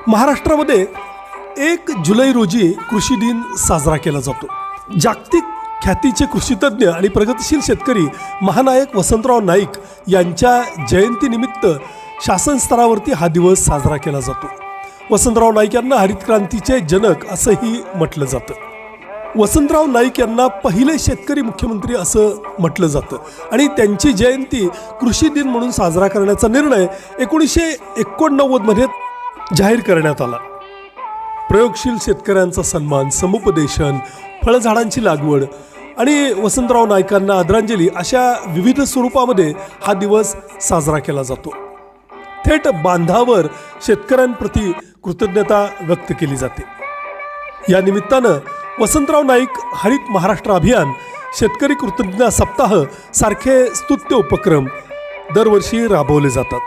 महाराष्ट्रामध्ये 1 जुलै रोजी कृषी दिन साजरा केला जातो. जागतिक ख्यातीचे कृषीतज्ञ आणि प्रगतिशील शेतकरी महानायक वसंतराव नाईक यांच्या जयंतीनिमित्त शासन स्तरावरती हा दिवस साजरा केला जातो. वसंतराव नाईक यांना हरित क्रांतीचे जनक असंही म्हटलं जातं. वसंतराव नाईक यांना पहिले शेतकरी मुख्यमंत्री असं म्हटलं जातं आणि त्यांची जयंती कृषी दिन म्हणून साजरा करण्याचा निर्णय 1989 मध्ये जाहीर करण्यात आला. प्रयोगशील शेतकऱ्यांचा सन्मान, समुपदेशन, फळझाडांची लागवड आणि वसंतराव नाईकांना आदरांजली अशा विविध स्वरूपामध्ये हा दिवस साजरा केला जातो. थेट बांधावर शेतकऱ्यांप्रती कृतज्ञता व्यक्त केली जाते. या निमित्तानं वसंतराव नाईक हरित महाराष्ट्र अभियान, शेतकरी कृतज्ञता सप्ताह सारखे स्तुत्य उपक्रम दरवर्षी राबवले जातात.